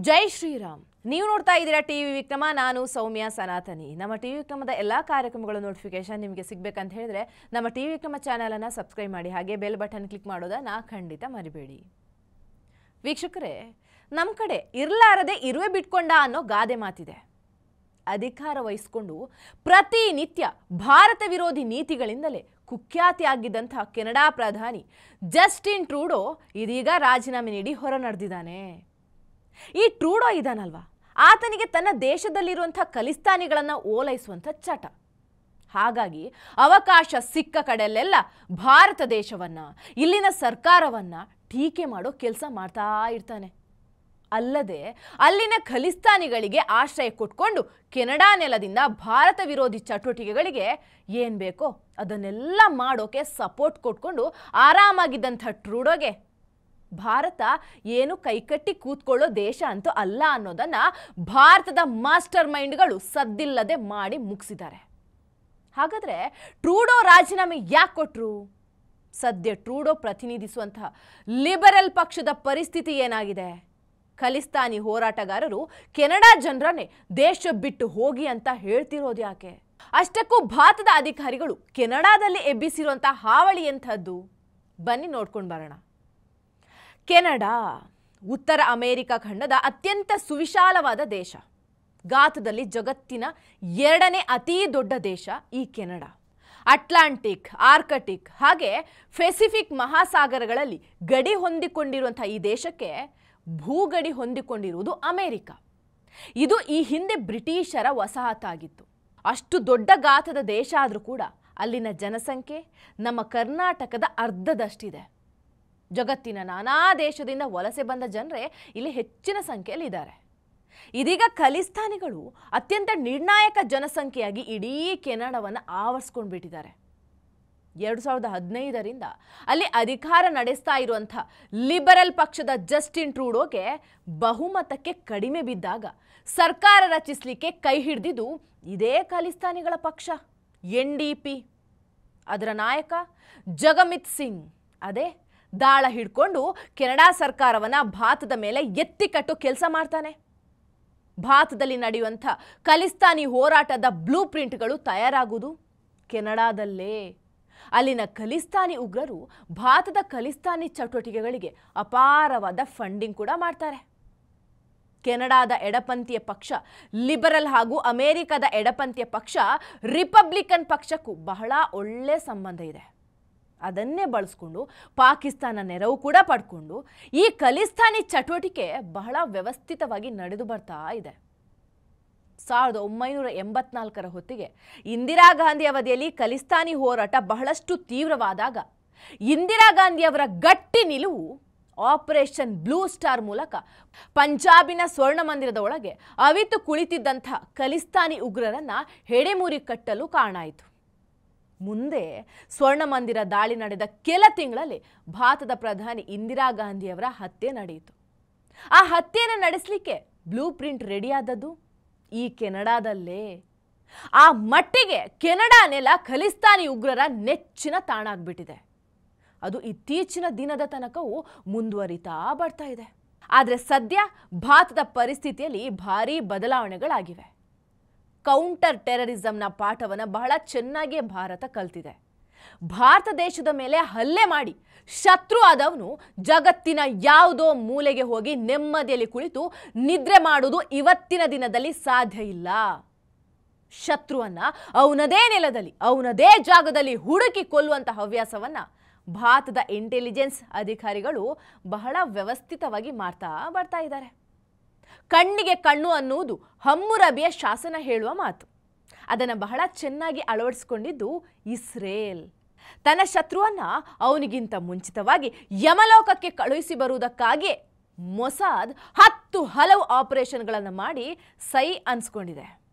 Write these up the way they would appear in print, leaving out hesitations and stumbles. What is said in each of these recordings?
ಜೈ ಶ್ರೀರಾಮ್. ನೀವು ನೋಡ್ತಾ ಇದ್ದೀರಾ ಟಿವಿ ವಿಕ್ರಮ. ನಾನು ಸೌಮ್ಯ ಸನಾತನಿ. ನಮ್ಮ ಟಿವಿ ವಿಕ್ರಮದ ಎಲ್ಲಾ ಕಾರ್ಯಕ್ರಮಗಳ ನೋಟಿಫಿಕೇಶನ್ ನಿಮಗೆ ಸಿಗಬೇಕಂತ ಹೇಳಿದ್ರೆ ನಮ್ಮ ಟಿವಿ ವಿಕ್ರಮ ಚಾನೆಲ್ ಅನ್ನು ಸಬ್ಸ್ಕ್ರೈಬ್ ಮಾಡಿ, ಹಾಗೆ ಬೆಲ್ ಬಟನ್ ಕ್ಲಿಕ್ ಮಾಡೋದನ್ನ ಖಂಡಿತ ಮರಿಬೇಡಿ. ವೀಕ್ಷಕರೇ, ನಮ್ಮ ಕಡೆ ಇರಲಾರದೆ ಇರುವೆ ಬಿಟ್ಕೊಂಡ ಅನ್ನೋ ಗಾದೆ ಮಾತಿದೆ. ಅಧಿಕಾರ ವಹಿಸಿಕೊಂಡು ಪ್ರತಿನಿತ್ಯ ಭಾರತ ವಿರೋಧಿ ನೀತಿಗಳಿಂದಲೇ ಕುಖ್ಯಾತಿಯಾಗಿದ್ದಂತಹ ಕೆನಡಾ ಪ್ರಧಾನಿ ಜಸ್ಟಿನ್ ಟ್ರೂಡೋ ಇದೀಗ ರಾಜೀನಾಮೆ ನೀಡಿ ಹೊರ ನಡೆದಿದ್ದಾನೆ. ಈ ಟ್ರೂಡೋ ಇದಾನಲ್ವಾ, ಆತನಿಗೆ ತನ್ನ ದೇಶದಲ್ಲಿರುವಂಥ ಖಲಿಸ್ತಾನಿಗಳನ್ನು ಓಲೈಸುವಂಥ ಚಟ. ಹಾಗಾಗಿ ಅವಕಾಶ ಸಿಕ್ಕ ಕಡೆಯಲ್ಲೆಲ್ಲ ಭಾರತ ದೇಶವನ್ನ, ಇಲ್ಲಿನ ಸರ್ಕಾರವನ್ನ ಟೀಕೆ ಮಾಡೋ ಕೆಲಸ ಮಾಡ್ತಾ ಇರ್ತಾನೆ. ಅಲ್ಲದೆ ಅಲ್ಲಿನ ಖಲಿಸ್ತಾನಿಗಳಿಗೆ ಆಶ್ರಯ ಕೊಟ್ಕೊಂಡು ಕೆನಡಾ ನೆಲದಿಂದ ಭಾರತ ವಿರೋಧಿ ಚಟುವಟಿಕೆಗಳಿಗೆ ಏನು ಬೇಕೋ ಅದನ್ನೆಲ್ಲ ಮಾಡೋಕೆ ಸಪೋರ್ಟ್ ಕೊಟ್ಕೊಂಡು ಆರಾಮಾಗಿದ್ದಂಥ ಟ್ರೂಡೋಗೆ ಭಾರತ ಏನು ಕೈಕಟ್ಟಿ ಕೂತ್ಕೊಳ್ಳೋ ದೇಶ ಅಂತೂ ಅಲ್ಲ ಅನ್ನೋದನ್ನ ಭಾರತದ ಮಾಸ್ಟರ್ ಮೈಂಡ್ಗಳು ಸದ್ದಿಲ್ಲದೆ ಮಾಡಿ ಮುಗಿಸಿದ್ದಾರೆ. ಹಾಗಾದ್ರೆ ಟ್ರೂಡೋ ರಾಜೀನಾಮೆ ಯಾಕೆ ಕೊಟ್ರು? ಸದ್ಯ ಟ್ರೂಡೋ ಪ್ರತಿನಿಧಿಸುವಂತಹ ಲಿಬರಲ್ ಪಕ್ಷದ ಪರಿಸ್ಥಿತಿ ಏನಾಗಿದೆ? ಖಲಿಸ್ತಾನಿ ಹೋರಾಟಗಾರರು ಕೆನಡಾ ಜನರನ್ನೇ ದೇಶ ಬಿಟ್ಟು ಹೋಗಿ ಅಂತ ಹೇಳ್ತಿರೋದು ಯಾಕೆ? ಅಷ್ಟಕ್ಕೂ ಭಾರತದ ಅಧಿಕಾರಿಗಳು ಕೆನಡಾದಲ್ಲಿ ಎಬ್ಬಿಸಿರುವಂತಹ ಹಾವಳಿ ಎಂಥದ್ದು? ಬನ್ನಿ ನೋಡ್ಕೊಂಡು ಬರೋಣ. ಕೆನಡಾ ಉತ್ತರ ಅಮೆರಿಕ ಖಂಡದ ಅತ್ಯಂತ ಸುವಿಶಾಲವಾದ ದೇಶ. ಗಾತ್ರದಲ್ಲಿ ಜಗತ್ತಿನ 2ನೇ ಅತಿ ದೊಡ್ಡ ದೇಶ ಈ ಕೆನಡಾ. ಅಟ್ಲಾಂಟಿಕ್, ಆರ್ಕಟಿಕ್ ಹಾಗೆ ಪೆಸಿಫಿಕ್ ಮಹಾಸಾಗರಗಳಲ್ಲಿ ಗಡಿ ಹೊಂದಿಕೊಂಡಿರುವಂಥ ಈ ದೇಶಕ್ಕೆ ಭೂಗಡಿ ಹೊಂದಿಕೊಂಡಿರುವುದು ಅಮೆರಿಕ. ಇದು ಈ ಹಿಂದೆ ಬ್ರಿಟಿಷರ ವಸಾಹತಾಗಿತ್ತು. ಅಷ್ಟು ದೊಡ್ಡ ಗಾತ್ರದ ದೇಶ ಆದರೂ ಕೂಡ ಅಲ್ಲಿನ ಜನಸಂಖ್ಯೆ ನಮ್ಮ ಕರ್ನಾಟಕದ ಅರ್ಧದಷ್ಟಿದೆ. ಜಗತ್ತಿನ ನಾನಾ ದೇಶದಿಂದ ವಲಸೆ ಬಂದ ಜನರೇ ಇಲ್ಲಿ ಹೆಚ್ಚಿನ ಸಂಖ್ಯೆಯಲ್ಲಿ ಇದ್ದಾರೆ. ಇದೀಗ ಖಲಿಸ್ತಾನಿಗಳು ಅತ್ಯಂತ ನಿರ್ಣಾಯಕ ಜನಸಂಖ್ಯೆಯಾಗಿ ಇಡೀ ಕೆನಡಾವನ್ನು ಆವರಿಸ್ಕೊಂಡು ಬಿಟ್ಟಿದ್ದಾರೆ. 2015ರಿಂದ ಅಲ್ಲಿ ಅಧಿಕಾರ ನಡೆಸ್ತಾ ಇರುವಂಥ ಲಿಬರಲ್ ಪಕ್ಷದ ಜಸ್ಟಿನ್ ಟ್ರೂಡೋಗೆ ಬಹುಮತಕ್ಕೆ ಕಡಿಮೆ ಬಿದ್ದಾಗ ಸರ್ಕಾರ ರಚಿಸಲಿಕ್ಕೆ ಕೈ ಹಿಡಿದಿದ್ದು ಇದೇ ಖಲಿಸ್ತಾನಿಗಳ ಪಕ್ಷ NDP. ಅದರ ನಾಯಕ ಜಗಮಿತ್ ಸಿಂಗ್ ಅದೇ ದಾಳ ಹಿಡ್ಕೊಂಡು ಕೆನಡಾ ಸರ್ಕಾರವನ್ನು ಭಾರತದ ಮೇಲೆ ಎತ್ತಿ ಕಟ್ಟೋ ಕೆಲಸ ಮಾಡ್ತಾನೆ. ಭಾರತದಲ್ಲಿ ನಡೆಯುವಂಥ ಖಲಿಸ್ತಾನಿ ಹೋರಾಟದ ಬ್ಲೂ ಪ್ರಿಂಟ್ಗಳು ತಯಾರಾಗುವುದು ಕೆನಡಾದಲ್ಲೇ. ಅಲ್ಲಿನ ಖಲಿಸ್ತಾನಿ ಉಗ್ರರು ಭಾರತದ ಖಲಿಸ್ತಾನಿ ಚಟುವಟಿಕೆಗಳಿಗೆ ಅಪಾರವಾದ ಫಂಡಿಂಗ್ ಕೂಡ ಮಾಡ್ತಾರೆ. ಕೆನಡಾದ ಎಡಪಂಥೀಯ ಪಕ್ಷ ಲಿಬರಲ್ ಹಾಗೂ ಅಮೆರಿಕದ ಎಡಪಂಥೀಯ ಪಕ್ಷ ರಿಪಬ್ಲಿಕನ್ ಪಕ್ಷಕ್ಕೂ ಬಹಳ ಒಳ್ಳೆ ಸಂಬಂಧ ಇದೆ. ಅದನ್ನೇ ಬಳಸ್ಕೊಂಡು ಪಾಕಿಸ್ತಾನ ನೆರವು ಕೂಡ ಪಡ್ಕೊಂಡು ಈ ಖಲಿಸ್ತಾನಿ ಚಟುವಟಿಕೆ ಬಹಳ ವ್ಯವಸ್ಥಿತವಾಗಿ ನಡೆದು ಬರ್ತಾ ಇದೆ. 1984ರ ಹೊತ್ತಿಗೆ ಇಂದಿರಾ ಗಾಂಧಿ ಅವಧಿಯಲ್ಲಿ ಖಲಿಸ್ತಾನಿ ಹೋರಾಟ ಬಹಳಷ್ಟು ತೀವ್ರವಾದಾಗ ಇಂದಿರಾ ಗಾಂಧಿಯವರ ಗಟ್ಟಿ ನಿಲುವು ಆಪರೇಷನ್ ಬ್ಲೂ ಸ್ಟಾರ್ ಮೂಲಕ ಪಂಜಾಬಿನ ಸ್ವರ್ಣ ಮಂದಿರದ ಒಳಗೆ ಅವಿತು ಕುಳಿತಿದ್ದಂಥ ಖಲಿಸ್ತಾನಿ ಉಗ್ರರನ್ನ ಹೆಡೆಮುರಿ ಕಟ್ಟಲು ಕಾರಣ ಆಯಿತು. ಮುಂದೆ ಸ್ವರ್ಣ ಮಂದಿರ ದಾಳಿ ನಡೆದ ಕೆಲ ತಿಂಗಳಲ್ಲಿ ಭಾರತದ ಪ್ರಧಾನಿ ಇಂದಿರಾ ಗಾಂಧಿಯವರ ಹತ್ಯೆ ನಡೆಯಿತು. ಆ ಹತ್ಯೆಯನ್ನು ನಡೆಸಲಿಕ್ಕೆ ಬ್ಲೂ ಪ್ರಿಂಟ್ ರೆಡಿಯಾದದ್ದು ಈ ಕೆನಡಾದಲ್ಲೇ. ಆ ಮಟ್ಟಿಗೆ ಕೆನಡಾ ನೆಲ ಖಲಿಸ್ತಾನಿ ಉಗ್ರರ ನೆಚ್ಚಿನ ತಾಣ ಆಗ್ಬಿಟ್ಟಿದೆ. ಅದು ಇತ್ತೀಚಿನ ದಿನದ ತನಕವೂ ಮುಂದುವರಿತಾ ಬರ್ತಾ ಇದೆ. ಆದರೆ ಸದ್ಯ ಭಾರತದ ಪರಿಸ್ಥಿತಿಯಲ್ಲಿ ಭಾರೀ ಬದಲಾವಣೆಗಳಾಗಿವೆ. ಕೌಂಟರ್ ಟೆರರಿಸಂನ ಪಾಠವನ್ನು ಬಹಳ ಚೆನ್ನಾಗಿ ಭಾರತ ಕಲ್ತಿದೆ. ಭಾರತ ದೇಶದ ಮೇಲೆ ಹಲ್ಲೆ ಮಾಡಿ ಶತ್ರು ಆದವನು ಜಗತ್ತಿನ ಯಾವುದೋ ಮೂಲೆಗೆ ಹೋಗಿ ನೆಮ್ಮದಿಯಲ್ಲಿ ಕುಳಿತು ನಿದ್ರೆ ಮಾಡುವುದು ಇವತ್ತಿನ ದಿನದಲ್ಲಿ ಸಾಧ್ಯ ಇಲ್ಲ. ಶತ್ರುವನ್ನ ಅವನದೇ ನೆಲದಲ್ಲಿ ಅವನದೇ ಜಾಗದಲ್ಲಿ ಹುಡುಕಿ ಕೊಲ್ಲುವಂಥ ಹವ್ಯಾಸವನ್ನ ಭಾರತದ ಇಂಟೆಲಿಜೆನ್ಸ್ ಅಧಿಕಾರಿಗಳು ಬಹಳ ವ್ಯವಸ್ಥಿತವಾಗಿ ಮಾಡ್ತಾ ಬರ್ತಾ ಇದ್ದಾರೆ. ಕಣ್ಣಿಗೆ ಕಣ್ಣು ಅನ್ನುವುದು ಹಮ್ಮುರಬಿಯ ಶಾಸನ ಹೇಳುವ ಮಾತು. ಅದನ್ನು ಬಹಳ ಚೆನ್ನಾಗಿ ಅಳವಡಿಸಿಕೊಂಡಿದ್ದು ಇಸ್ರೇಲ್. ತನ್ನ ಶತ್ರುವನ್ನ ಅವನಿಗಿಂತ ಮುಂಚಿತವಾಗಿ ಯಮಲೋಕಕ್ಕೆ ಕಳುಹಿಸಿ ಬರುವುದಕ್ಕಾಗಿ ಮೊಸಾದ್ 10 ಹಲವು ಆಪರೇಷನ್ಗಳನ್ನು ಮಾಡಿ ಸೈ ಅನ್ಸ್ಕೊಂಡಿದೆ.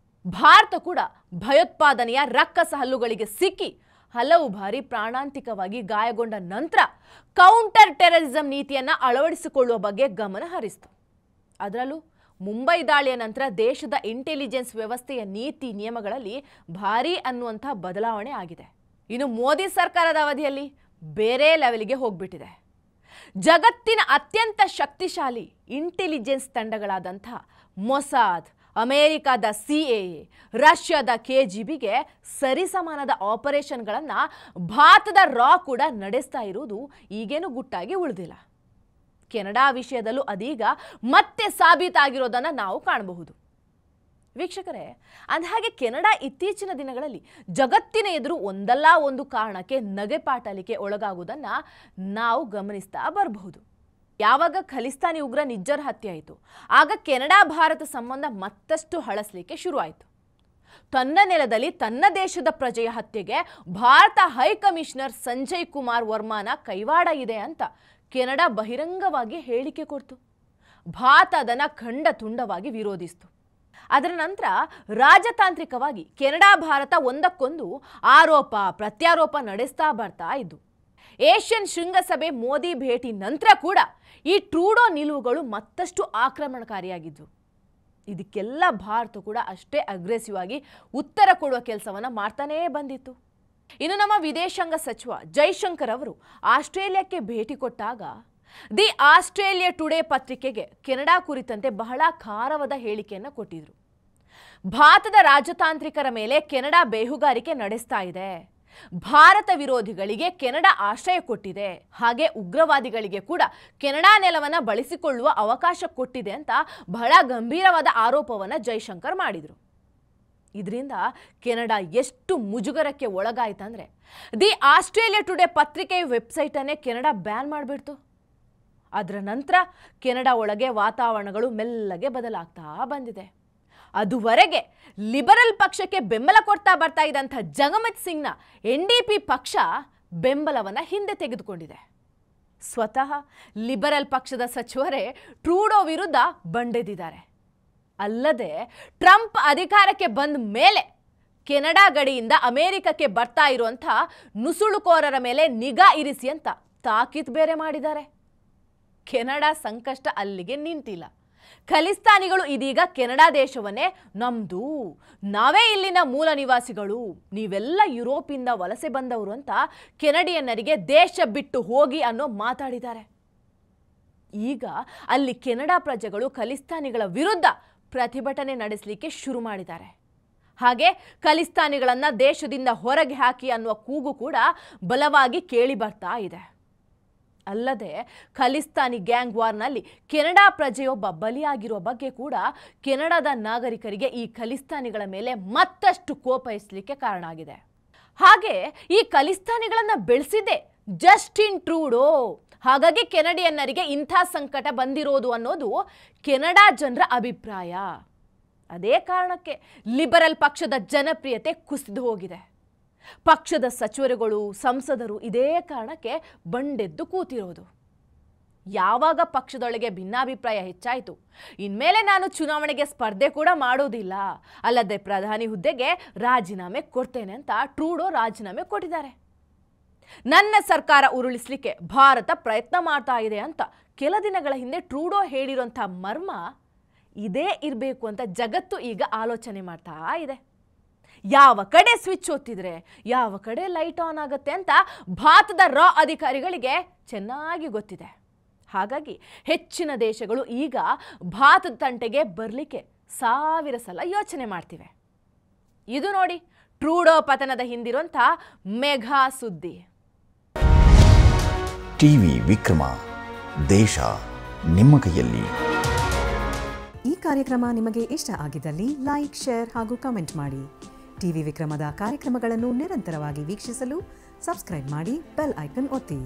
ಭಾರತ ಕೂಡ ಭಯೋತ್ಪಾದನೆಯ ರಕ್ಕಸ ಹಲ್ಲುಗಳಿಗೆ ಸಿಕ್ಕಿ ಹಲವು ಬಾರಿ ಪ್ರಾಣಾಂತಿಕವಾಗಿ ಗಾಯಗೊಂಡ ನಂತರ ಕೌಂಟರ್ ಟೆರರಿಸಂ ನೀತಿಯನ್ನು ಅಳವಡಿಸಿಕೊಳ್ಳುವ ಬಗ್ಗೆ ಗಮನ ಹರಿಸಿತು. ಅದರಲ್ಲೂ ಮುಂಬೈ ದಾಳಿಯ ನಂತರ ದೇಶದ ಇಂಟೆಲಿಜೆನ್ಸ್ ವ್ಯವಸ್ಥೆಯ ನೀತಿ ನಿಯಮಗಳಲ್ಲಿ ಭಾರೀ ಅನ್ನುವಂಥ ಬದಲಾವಣೆ ಆಗಿದೆ. ಇನ್ನು ಮೋದಿ ಸರ್ಕಾರದ ಅವಧಿಯಲ್ಲಿ ಬೇರೆ ಲೆವೆಲ್ಗೆ ಹೋಗ್ಬಿಟ್ಟಿದೆ. ಜಗತ್ತಿನ ಅತ್ಯಂತ ಶಕ್ತಿಶಾಲಿ ಇಂಟೆಲಿಜೆನ್ಸ್ ತಂಡಗಳಾದಂಥ ಮೊಸಾದ್, ಅಮೆರಿಕದ CIA, ರಷ್ಯಾದ KGBಗೆ ಸರಿಸಮಾನದ ಆಪರೇಷನ್ಗಳನ್ನು ಭಾರತದ ರಾ ಕೂಡ ನಡೆಸ್ತಾ ಇರುವುದು ಈಗೇನು ಗುಟ್ಟಾಗಿ ಉಳಿದಿಲ್ಲ. ಕೆನಡಾ ವಿಷಯದಲ್ಲೂ ಅದೀಗ ಮತ್ತೆ ಸಾಬೀತಾಗಿರೋದನ್ನು ನಾವು ಕಾಣಬಹುದು. ವೀಕ್ಷಕರೇ, ಅಂದಹಾಗೆ ಕೆನಡಾ ಇತ್ತೀಚಿನ ದಿನಗಳಲ್ಲಿ ಜಗತ್ತಿನ ಎದುರು ಒಂದಲ್ಲ ಒಂದು ಕಾರಣಕ್ಕೆ ನಗೆಪಾಟಲಿಕೆ ಒಳಗಾಗುವುದನ್ನು ನಾವು ಗಮನಿಸ್ತಾ ಬರಬಹುದು. ಯಾವಾಗ ಖಲಿಸ್ತಾನಿ ಉಗ್ರ ನಿಜ್ಜರ್ ಹತ್ಯೆ ಆಯಿತು, ಆಗ ಕೆನಡಾ ಭಾರತ ಸಂಬಂಧ ಮತ್ತಷ್ಟು ಹಳಸಲಿಕ್ಕೆ ಶುರುವಾಯಿತು. ತನ್ನ ನೆಲದಲ್ಲಿ ತನ್ನ ದೇಶದ ಪ್ರಜೆಯ ಹತ್ಯೆಗೆ ಭಾರತ ಹೈಕಮಿಷನರ್ ಸಂಜಯ್ ಕುಮಾರ್ ವರ್ಮಾನ ಕೈವಾಡ ಇದೆ ಅಂತ ಕೆನಡಾ ಬಹಿರಂಗವಾಗಿ ಹೇಳಿಕೆ ಕೊಡ್ತು. ಭಾರತ ಅದನ್ನು ಖಂಡ ತುಂಡವಾಗಿ ವಿರೋಧಿಸಿತು. ಅದರ ನಂತರ ರಾಜತಾಂತ್ರಿಕವಾಗಿ ಕೆನಡಾ ಭಾರತ ಒಂದಕ್ಕೊಂದು ಆರೋಪ ಪ್ರತ್ಯಾರೋಪ ನಡೆಸ್ತಾ ಬರ್ತಾ ಇದ್ದು. ಏಷ್ಯನ್ ಶೃಂಗಸಭೆ ಮೋದಿ ಭೇಟಿ ನಂತರ ಕೂಡ ಈ ಟ್ರೂಡೋ ನಿಲುವುಗಳು ಮತ್ತಷ್ಟು ಆಕ್ರಮಣಕಾರಿಯಾಗಿದ್ವು. ಇದಕ್ಕೆಲ್ಲ ಭಾರತ ಕೂಡ ಅಷ್ಟೇ ಅಗ್ರೆಸಿವ್ ಆಗಿ ಉತ್ತರ ಕೊಡುವ ಕೆಲಸವನ್ನು ಮಾಡ್ತಾನೇ ಬಂದಿತ್ತು. ಇನ್ನು ನಮ್ಮ ವಿದೇಶಾಂಗ ಸಚಿವ ಜೈಶಂಕರ್ ಅವರು ಆಸ್ಟ್ರೇಲಿಯಾಕ್ಕೆ ಭೇಟಿ ಕೊಟ್ಟಾಗ ದಿ ಆಸ್ಟ್ರೇಲಿಯಾ ಟುಡೇ ಪತ್ರಿಕೆಗೆ ಕೆನಡಾ ಕುರಿತಂತೆ ಬಹಳ ಖಾರವಾದ ಹೇಳಿಕೆಯನ್ನು ಕೊಟ್ಟಿದ್ರು. ಭಾರತದ ರಾಜತಾಂತ್ರಿಕರ ಮೇಲೆ ಕೆನಡಾ ಬೇಹುಗಾರಿಕೆ ನಡೆಸ್ತಾ ಇದೆ, ಭಾರತ ವಿರೋಧಿಗಳಿಗೆ ಕೆನಡಾ ಆಶ್ರಯ ಕೊಟ್ಟಿದೆ, ಹಾಗೆ ಉಗ್ರವಾದಿಗಳಿಗೆ ಕೂಡ ಕೆನಡಾ ನೆಲವನ್ನು ಬಳಸಿಕೊಳ್ಳುವ ಅವಕಾಶ ಕೊಟ್ಟಿದೆ ಅಂತ ಬಹಳ ಗಂಭೀರವಾದ ಆರೋಪವನ್ನು ಜೈಶಂಕರ್ ಮಾಡಿದರು. ಇದರಿಂದ ಕೆನಡಾ ಎಷ್ಟು ಮುಜುಗರಕ್ಕೆ ಒಳಗಾಯ್ತಂದ್ರೆ ದಿ ಆಸ್ಟ್ರೇಲಿಯಾ ಟುಡೇ ಪತ್ರಿಕೆಯ ವೆಬ್ಸೈಟನ್ನೇ ಕೆನಡಾ ಬ್ಯಾನ್ ಮಾಡಿಬಿಡ್ತು. ಅದರ ನಂತರ ಕೆನಡಾ ಒಳಗೆ ವಾತಾವರಣಗಳು ಮೆಲ್ಲಗೆ ಬದಲಾಗ್ತಾ ಬಂದಿದೆ. ಅದುವರೆಗೆ ಲಿಬರಲ್ ಪಕ್ಷಕ್ಕೆ ಬೆಂಬಲ ಕೊಡ್ತಾ ಬರ್ತಾ ಇದ್ದಂಥ ಜಗಮಿತ್ ಸಿಂಗ್ನ NDP ಪಕ್ಷ ಬೆಂಬಲವನ್ನು ಹಿಂದೆ ತೆಗೆದುಕೊಂಡಿದೆ. ಸ್ವತಃ ಲಿಬರಲ್ ಪಕ್ಷದ ಸಚಿವರೇ ಟ್ರೂಡೋ ವಿರುದ್ಧ ಬಂಡೆದಿದ್ದಾರೆ. ಅಲ್ಲದೆ ಟ್ರಂಪ್ ಅಧಿಕಾರಕ್ಕೆ ಬಂದ ಮೇಲೆ ಕೆನಡಾ ಗಡಿಯಿಂದ ಅಮೆರಿಕಕ್ಕೆ ಬರ್ತಾ ಇರುವಂಥ ನುಸುಳುಕೋರರ ಮೇಲೆ ನಿಗಾ ಇರಿಸಿ ಅಂತ ತಾಕೀತು ಬೇರೆ ಮಾಡಿದ್ದಾರೆ. ಕೆನಡಾ ಸಂಕಷ್ಟ ಅಲ್ಲಿಗೆ ನಿಂತಿಲ್ಲ. ಖಲಿಸ್ತಾನಿಗಳು ಇದೀಗ ಕೆನಡಾ ದೇಶವನ್ನೇ ನಮ್ದು, ನಾವೇ ಇಲ್ಲಿನ ಮೂಲ ನಿವಾಸಿಗಳು, ನೀವೆಲ್ಲ ಯುರೋಪಿಂದ ವಲಸೆ ಬಂದವರು ಅಂತ ಕೆನಡಿಯನ್ನರಿಗೆ ದೇಶ ಬಿಟ್ಟು ಹೋಗಿ ಅನ್ನೋ ಮಾತಾಡಿದ್ದಾರೆ. ಈಗ ಅಲ್ಲಿ ಕೆನಡಾ ಪ್ರಜೆಗಳು ಖಲಿಸ್ತಾನಿಗಳ ವಿರುದ್ಧ ಪ್ರತಿಭಟನೆ ನಡೆಸಲಿಕ್ಕೆ ಶುರು ಮಾಡಿದ್ದಾರೆ. ಹಾಗೆ ಖಲಿಸ್ತಾನಿಗಳನ್ನು ದೇಶದಿಂದ ಹೊರಗೆ ಹಾಕಿ ಅನ್ನುವ ಕೂಗು ಕೂಡ ಬಲವಾಗಿ ಕೇಳಿ ಬರ್ತಾ ಇದೆ. ಅಲ್ಲದೆ ಖಲಿಸ್ತಾನಿ ಗ್ಯಾಂಗ್ ವಾರ್ನಲ್ಲಿ ಕೆನಡಾ ಪ್ರಜೆಯೊಬ್ಬ ಬಲಿಯಾಗಿರುವ ಬಗ್ಗೆ ಕೂಡ ಕೆನಡಾದ ನಾಗರಿಕರಿಗೆ ಈ ಖಲಿಸ್ತಾನಿಗಳ ಮೇಲೆ ಮತ್ತಷ್ಟು ಕೋಪ ಹೆಚ್ಚಲಿಕ್ಕೆ ಕಾರಣ ಆಗಿದೆ. ಹಾಗೆ ಈ ಖಲಿಸ್ತಾನಿಗಳನ್ನು ಬೆಳೆಸಿದೆ ಜಸ್ಟಿನ್ ಟ್ರೂಡೋ. ಹಾಗಾಗಿ ಕೆನಡಿಯನ್ನರಿಗೆ ಇಂಥ ಸಂಕಟ ಬಂದಿರೋದು ಅನ್ನೋದು ಕೆನಡಾ ಜನರ ಅಭಿಪ್ರಾಯ. ಅದೇ ಕಾರಣಕ್ಕೆ ಲಿಬರಲ್ ಪಕ್ಷದ ಜನಪ್ರಿಯತೆ ಕುಸಿದು ಹೋಗಿದೆ. ಪಕ್ಷದ ಸಚಿವರುಗಳು ಸಂಸದರು ಇದೇ ಕಾರಣಕ್ಕೆ ಬಂಡೆದ್ದು ಕೂತಿರೋದು. ಯಾವಾಗ ಪಕ್ಷದೊಳಗೆ ಭಿನ್ನಾಭಿಪ್ರಾಯ ಹೆಚ್ಚಾಯಿತು, ಇನ್ಮೇಲೆ ನಾನು ಚುನಾವಣೆಗೆ ಸ್ಪರ್ಧೆ ಕೂಡ ಮಾಡೋದಿಲ್ಲ, ಅಲ್ಲದೆ ಪ್ರಧಾನಿ ಹುದ್ದೆಗೆ ರಾಜೀನಾಮೆ ಕೊಡ್ತೇನೆ ಅಂತ ಟ್ರೂಡೋ ರಾಜೀನಾಮೆ ಕೊಟ್ಟಿದ್ದಾರೆ. ನನ್ನ ಸರ್ಕಾರ ಉರುಳಿಸಲಿಕ್ಕೆ ಭಾರತ ಪ್ರಯತ್ನ ಮಾಡ್ತಾ ಇದೆ ಅಂತ ಕೆಲ ದಿನಗಳ ಹಿಂದೆ ಟ್ರೂಡೋ ಹೇಳಿರುವಂಥ ಮರ್ಮ ಇದೇ ಇರಬೇಕು ಅಂತ ಜಗತ್ತು ಈಗ ಆಲೋಚನೆ ಮಾಡ್ತಾ ಇದೆ. ಯಾವ ಕಡೆ ಸ್ವಿಚ್ ಒತ್ತಿದ್ರೆ ಯಾವ ಕಡೆ ಲೈಟ್ ಆನ್ ಆಗುತ್ತೆ ಅಂತ ಭಾರತದ ರಾ ಅಧಿಕಾರಿಗಳಿಗೆ ಚೆನ್ನಾಗಿ ಗೊತ್ತಿದೆ. ಹಾಗಾಗಿ ಹೆಚ್ಚಿನ ದೇಶಗಳು ಈಗ ಭಾರತದ ತಂಟೆಗೆ ಬರಲಿಕ್ಕೆ 1000 ಸಲ ಯೋಚನೆ ಮಾಡ್ತಿವೆ. ಇದು ನೋಡಿ ಟ್ರೂಡೋ ಪತನದ ಹಿಂದಿರುವಂಥ ಮೆಗಾ ಸುದ್ದಿ. ಟಿವಿ ವಿಕ್ರಮ, ದೇಶ ನಿಮ್ಮ ಕೈಯಲ್ಲಿ. ಈ ಕಾರ್ಯಕ್ರಮ ನಿಮಗೆ ಇಷ್ಟ ಆಗಿದ್ದಲ್ಲಿ ಲೈಕ್, ಶೇರ್ ಹಾಗೂ ಕಮೆಂಟ್ ಮಾಡಿ. ಟಿವಿ ವಿಕ್ರಮದ ಕಾರ್ಯಕ್ರಮಗಳನ್ನು ನಿರಂತರವಾಗಿ ವೀಕ್ಷಿಸಲು ಸಬ್ಸ್ಕ್ರೈಬ್ ಮಾಡಿ, ಬೆಲ್ ಐಕನ್ ಒತ್ತಿ.